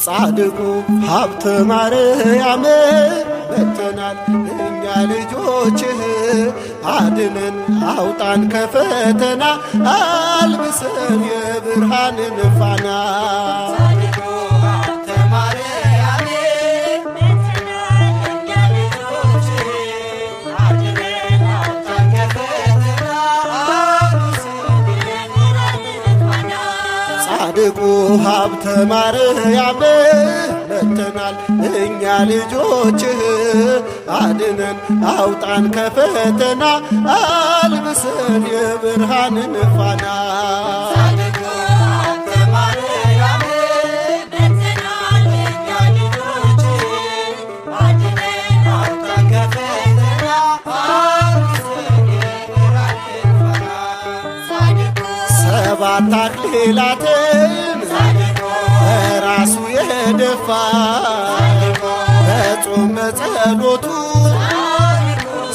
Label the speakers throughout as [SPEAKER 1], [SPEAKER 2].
[SPEAKER 1] ጻድቁ ሀብተ ማርያም መጥተናል እኛ ልጆችህ አድነን አውጣን ከፈተና አልብሰን የብርሃንን ፋና ጻድቁ ሀብተ ማርያም መጥተናል እኛ ልጆችህ አድነን አውጣን ከፈተና አልብሰን የብርሃንን ፋና ሰባት አክሊላትን ራሱ የደፋ በጾም በጸሎቱ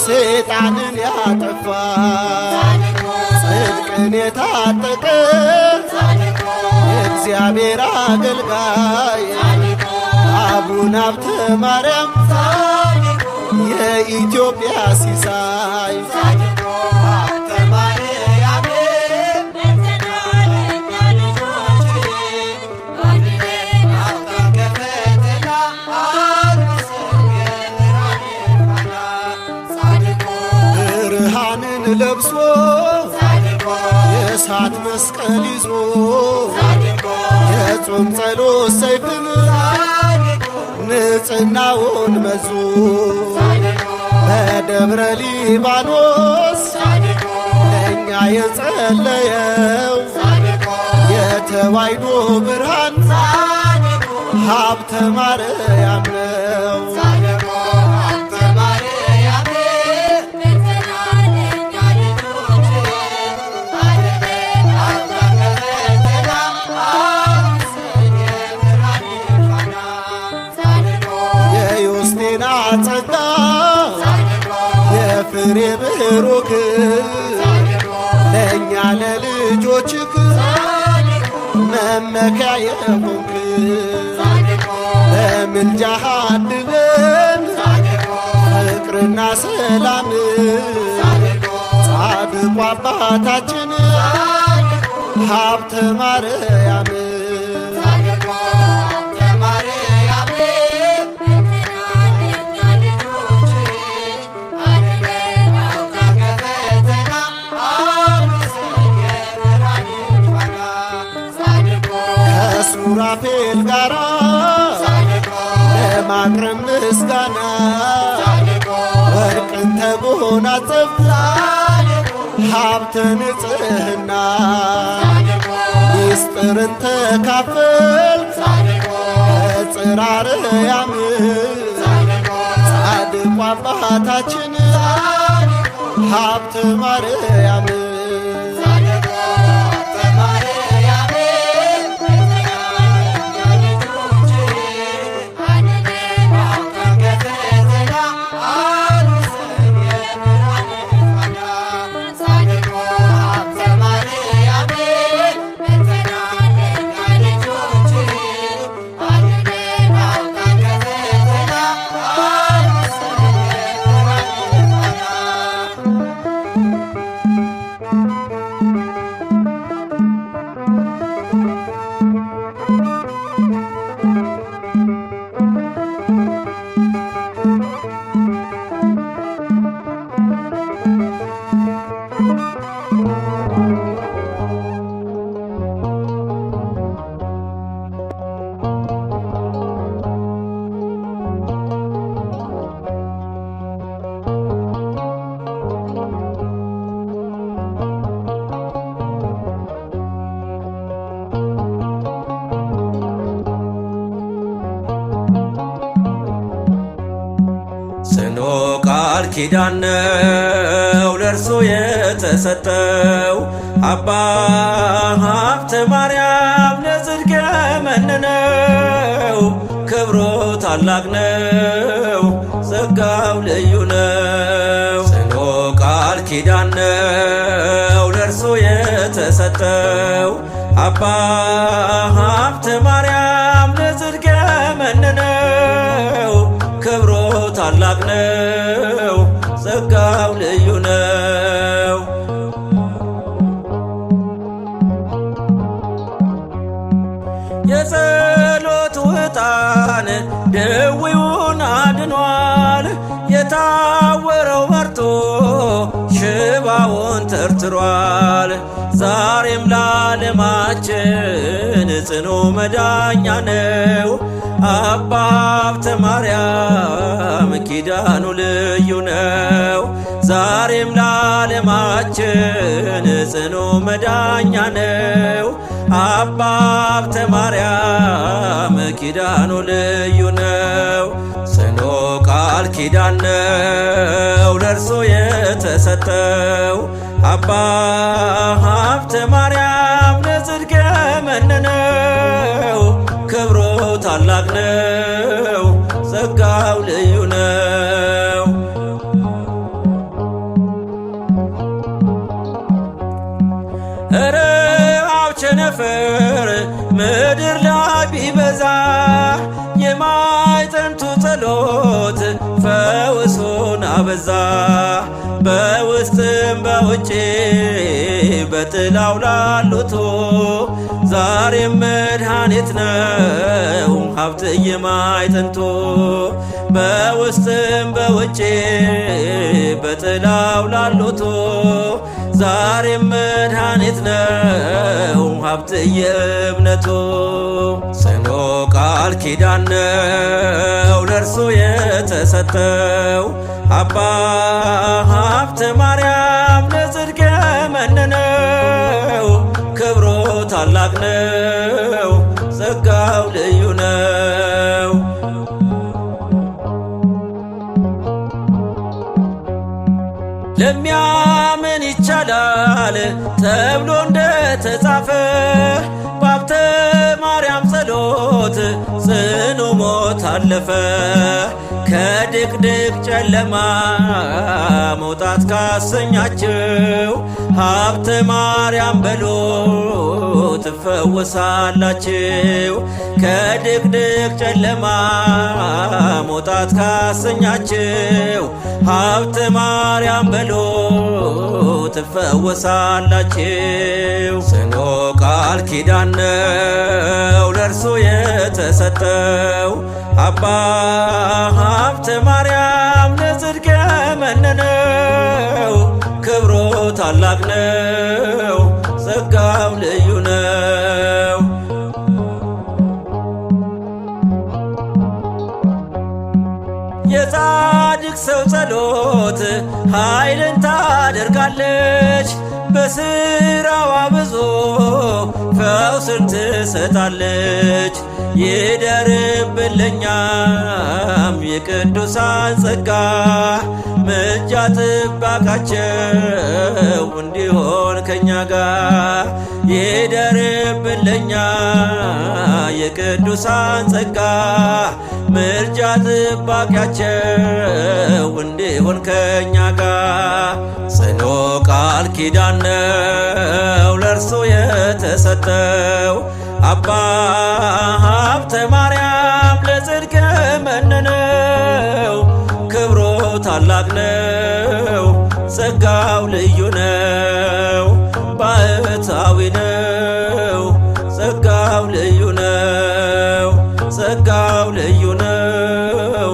[SPEAKER 1] ሰይጣንን ያጠፋ ጽድቅን የታጠቀ የእግዚአብሔር አገልጋይ አቡነ ሀብተ ማርያም የኢትዮጵያ ሲሳይ ለብሶ የእሳት መስቀል ይዞ የጾም ጸሎት ሰይፍን ንጽሕናውን መዞ በደብረ ሊባኖስ ለእኛ የጸለየው የተዋሕዶ ብርሃን ሀብተ ማርያም ነው። ጸጋ የፍሬ ብሩክ ለእኛ ለልጆችክ መመኪያ የሆንክ በምልጃህ አድነን ፍቅርና ሰላም ጻድቁ አባታችን ሀብተ ማርያም ሱራፌል ጋራ ለማቅረብ ምስጋና ወርቅን ተጎናጸፍ ሀብተ ንጽሕና ምስጢርን ተካፈል ከጽርሐ አርያም ጻድቁ አባታችን ሀብተ ማርያም
[SPEAKER 2] ቃል ኪዳን ነው ለእርሱ የተሰጠው አባ ታላቅ ነው፣ ጸጋው ልዩ ነው። ጽኑ ቃል ኪዳን ነው ለእርሱ የተሰጠው። አባ ሀብተ ማርያም ለጽድቅ የመነነው። ክብሩ ታላቅ ነው፣ ጸጋው ልዩ ነው። የጸሎቱ ዕጣን ደዌውን አድኗል። የታወረው በርቶ ሽባውን ተርትሯል። ዛሬም ለዓለማችን ጽኑ መዳኛ ነው። አባ ሀብተ ማርያም ኪዳኑ ልዩ ነው። ዛሬም ለዓለማችን ጽኑ መዳኛ ነው። አባ ሀብተ ማርያም ኪዳኑ ልዩ ነው። ጽኑ ቃል ኪዳን ነው ለእርሱ የተሰጠው። አባ ሀብተ ማርያም ለጽድቅ የመነነው። ክብሩ ታላቅ ነው፣ ጸጋው ልዩ ነው። ረሃብ ቸነፈር ምድር ላይ ቢበዛ የማዕጠንቱ ጸሎት ፈውሱን አበዛ። በውስጥም በውጭ በጥላው ላሉቱ ዛሬም መድኃኒት ነው ሀብት የማዕጠንቱ። በውስጥም በውጭ በጥላው ላሉቱ ዛሬም መድኃኒት ነው ሀብት የእምነቱ። ጽኑ ቃል ኪዳን ነው ለእርሱ የተሰጠው። አባ ሀብተ ማርያም ለጽድቅ የመነነው። ክብሩ ታላቅ ነው፣ ጸጋው ልዩ ነው። ለሚያምን ይቻላል ተብሎ እንደተጻፈ በሀብተ ማርያም ጸሎት ጽኑ ሞት አለፈ። ከድቅድቅ ጨለማ መውጣት ካሰኛችሁ ሀብተ ማርያም በሉ ትፈወሳላችሁ። ከድቅድቅ ጨለማ መውጣት ካሰኛችሁ ሀብተ ማርያም በሉ ትፈወሳላችሁ። ጽኑ ቃል ኪዳን ነው ለእርሱ የተሰጠው። አባ ሀብተ ማርያም ለጽድቅ የመነነው። ክብሩ ታላቅ ነው፣ ጸጋው ልዩ ነው። የጻድቅ ሰው ጸሎት ኃይልን ታደርጋለች። በስራዋ ብዙ ፈውስን ትሰጣለች። ይደርብልኛም የቅዱሳን ጸጋ ምልጃ ጥበቃቸው እንዲሆን ከኛ ጋር። ይደርብልኛ የቅዱሳን ጸጋ ምልጃ ጥበቃቸው እንዲሆን ከኛ ጋር። ጽኑ ቃል ኪዳን ነው ለእርሱ የተሰጠው። አባ ሀብተ ማርያም ለጽድቅ የመነነው። ክብሩ ታላቅ ነው፣ ጸጋው ልዩ ነው። ባህታዊ ነው፣ ጸጋው ልዩ ነው። ጸጋው ልዩ ነው፣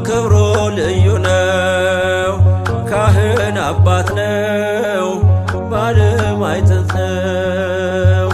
[SPEAKER 2] ክብሩ ልዩ ነው። ካህን አባት ነው፣ ባለማዕጠንት ነው።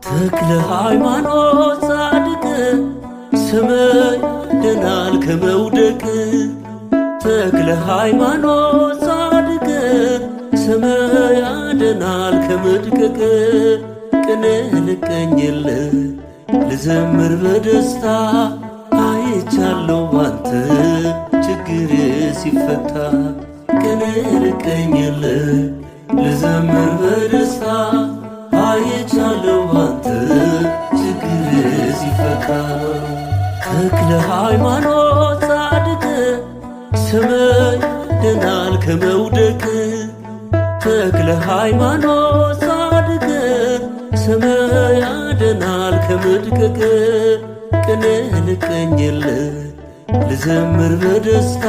[SPEAKER 2] ተክለ ሃይማኖት ጻድቅ ስምህ ያድናል ከመውደቅ። ተክለ ሃይማኖት ጻድቅ ስምህ ያድናል ከመድቀቅ። ቅኔ ልቀኝልህ ልዘምር በደስታ አይቻለሁ ባንተ ችግሬ ሲፈታ። ቅኔ ልቀኝልህ ልዘምር በደስታ አይቻለሁ ባንተ ችግሬ ሲፈታ። ተክለ ሃይማኖት ጻድቅ ስምህ ያድናል ከመውደቅ። ተክለ ሃይማኖት ጻድቅ ስምህ ያድናል ከመድቀቅ። ቅኔ ልቀኝልህ ልዘምር በደስታ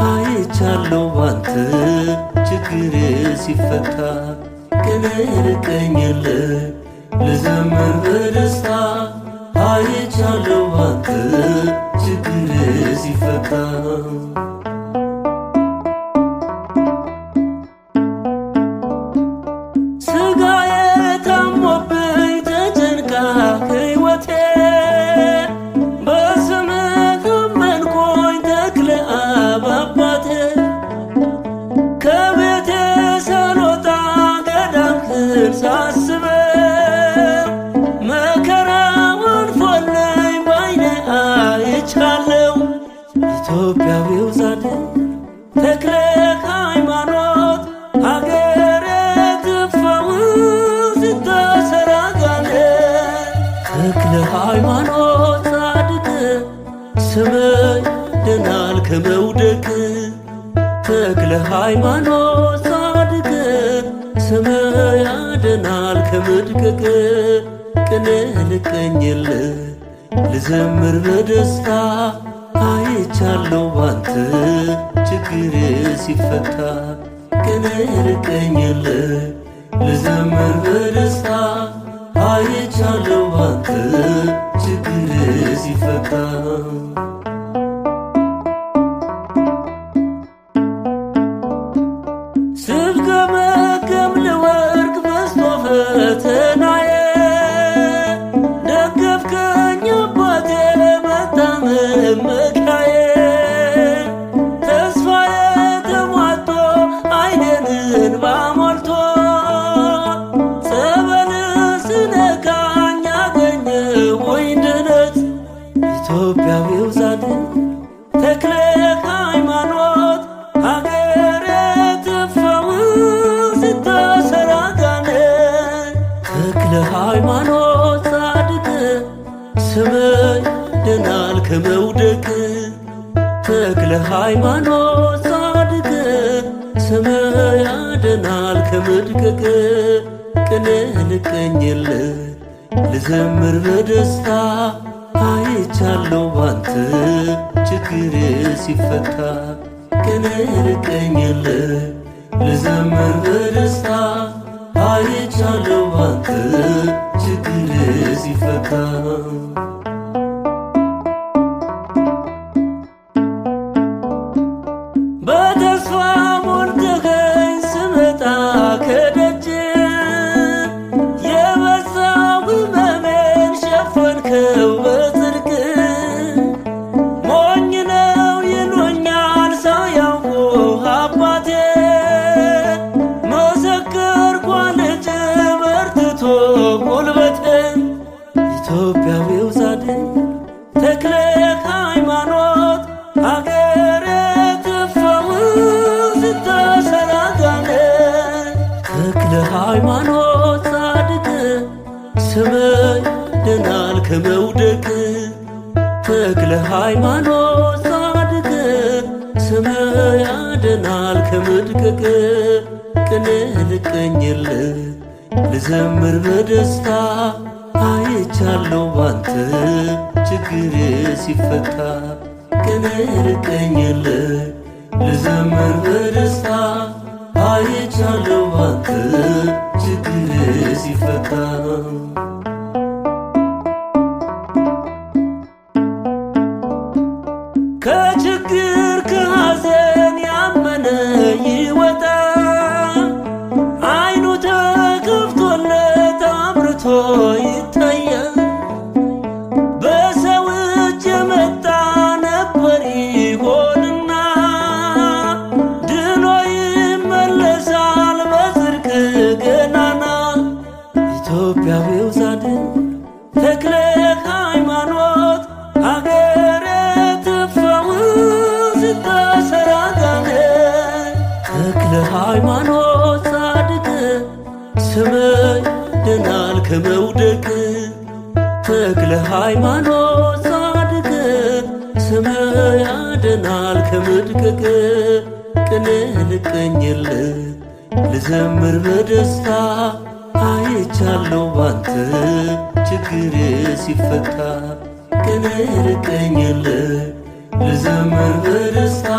[SPEAKER 2] አይቻለሁ ባንተ ችግሬ ሲፈታ። ቅኔ ልቀኝልህ ልዘምር በደስታ አይቻለሁ ባንተ ችግሬ ሲፈታ። ሥጋዬ ታሞብኝ ተጨንቃ ሕይወቴ በስምህ አመንኩኝ ተክለ አብ አባቴ። ከቤቴ ሳልወጣ ገዳምህን ሳስበው መከራው አልፎልኝ ባይኔ አይቻለሁ። ኢትዮጵያዊው ጻድቅ ተክለ ሃይማኖት ሀገሬ ትፈውስ ሲታሰር አጋኔ። ተክለ ሃይማኖት ጻድቅ ስምህ ያድናል ከመውደቅ። ተክለ ሃይማኖት ጻድቅ ስምህ ያድናል ከመድቀቅ። ቅኔ ልቀኝልህ ልዘምር በደስታ አይቻለሁ ባንተ ችግሬ ሲፈታ። ቅኔ ልቀኝልህ ልዘምር በደስታ አይቻለሁ ባንተ ሲፈታ ስፍገመገም ለወርቅ በስቶ ፈተናዬ ደገፍከኝ አባቴ መታመን መካዬ ተስፋዬ ተሟጦ ዓይኔን እንባ ሞልቶ ጸበል ስነካኝ አገኘሁኝ ድነት ኢትዮጵያዊው ጻድቅ ተክለ ሃይማኖት ሀገሬ ትፈውስ ሲታሰር አጋንንት ተክለ ሃይማኖት ጻድቅ ስምህ ያድናል ከመውደቅ ተክለ ሃይማኖት ጻድቅ ስምህ ያድናል ከመድቀቅ ቅኔ ልቀኝልህ ልዘምር በደስታ አይቻለሁ ባንተ ችግሬ ሲፈታ ቅኔ ልቀኝልህ ልዘምር በደስታ አይቻለሁ ባንተ ችግሬ ሲፈታ በተስፋ ሞልተኸኝ ስመጣ ከደጅ የበዛው ሕመሜን ሸፈንከው በጽድቅ ሞኝ ነው ይሉኛል ሳያውቁ አባቴ መሰከርኩ ልጅ በርትቶ ጉልበቴን ኢትዮጵያዊው ጻድቅ ተክለ ሃይማኖት ሀገሬ ትፈውስ ሲታሰር አጋንንት ተክለ ሃይማኖት ጻድቅ ስምህ ያድናል ከመውደቅ ተክለ ሃይማኖት ጻድቅ ስምህ ያድናል ከመድቀቅ ቅኔ ልቀኝልህ ልዘምር በደስታ አይቻለሁ ባንተ ችግሬ ሲፈታ ቅኔ ልቀኝልህ ልዘምር በደስታ አይቻለሁ ባንተ ችግሬ ሲፈታ ከችግር ከሐዘን ያመነ ይወጣል ዓይኑ ተከፍቶለት አብርቶ ይታያል በሰው እጅ የመጣ ነበር ይሆንና ድኖ ይመለሳል በጽድቅ ገናና ኢትዮጵያዊው ጻድቅ ተክለ ሃይማኖት ሀገሬ ትፈውስ ሲታሰር አጋንንት ተክለ ሃይማኖት ጻድቅ ስምህ ያድናል ከመውደቅ ተክለ ሃይማኖት ጻድቅ ስምህ ያድናል ከመድቀቅ ቅኔ ልቀኝልህ ልዘምር በደስታ አይቻለሁ ባንተ ችግሬ ሲፈታ ቅኔ ልቀኝልህ ልዘምር በደስታ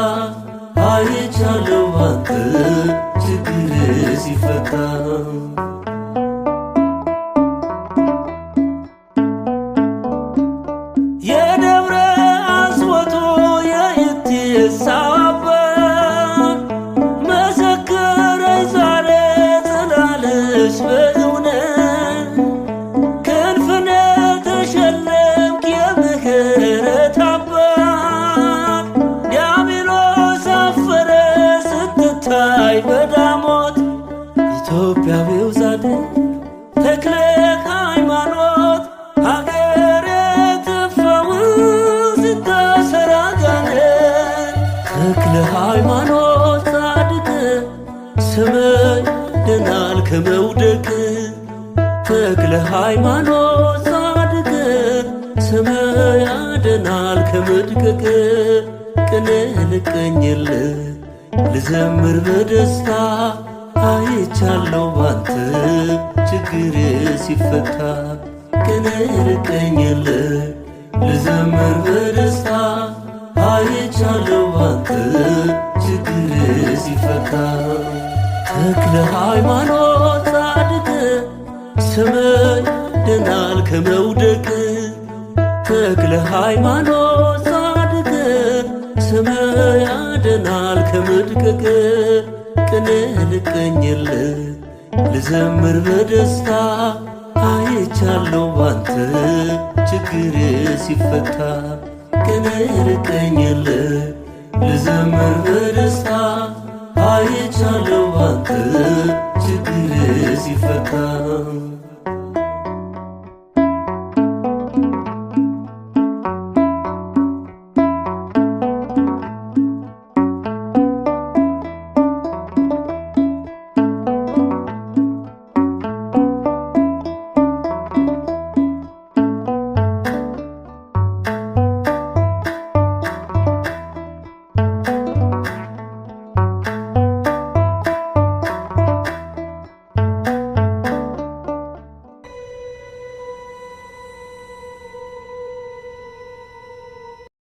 [SPEAKER 2] አይቻለሁ ባንተ ችግሬ ሲፈታ የደብረ አስወቶ የኢቲሳ አባት መሰከረኝ ዛሬ ትላለች በእውነት ክንፍነ ተሸለምክ የምህረት አባት ዲያብሎስ አፈረ ስትታይ በዳሞት ኢትዮጵያዊው ጻድቅ ተክለ ሃይማኖት ሀገሬ ትፈውስ ሲታሰር አጋንንት ተክለ ሃይማኖት ጻድቅ ስምህ ያድናል ከመውደቅ ተክለ ሃይማኖት ጻድቅ ስምህ ያድናል ከመድቀቅ ቅኔ ልቀኝልህ ልዘምር በደስታ አይቻለሁ ባንተ ችግሬ ሲፈታ ቅኔ ልቀኝልህ ልዘምር በደስታ አይቻለሁ ባንተ ችግሬ ሲፈታ ተክለ ሃይማኖት ጻድቅ ስምህ ያድናል ከመውደቅ ተክለ ሃይማኖት ጻድቅ ስምህ ያድናል ከመድቀቅ ቅኔ ልቀኝልህ ልዘምር በደስታ አይቻለሁ ባንተ ችግር ሲፈታ ቅኔ ልቀኝልህ ልዘምር በደስታ አይቻለሁ ባንተ ችግር ሲፈታ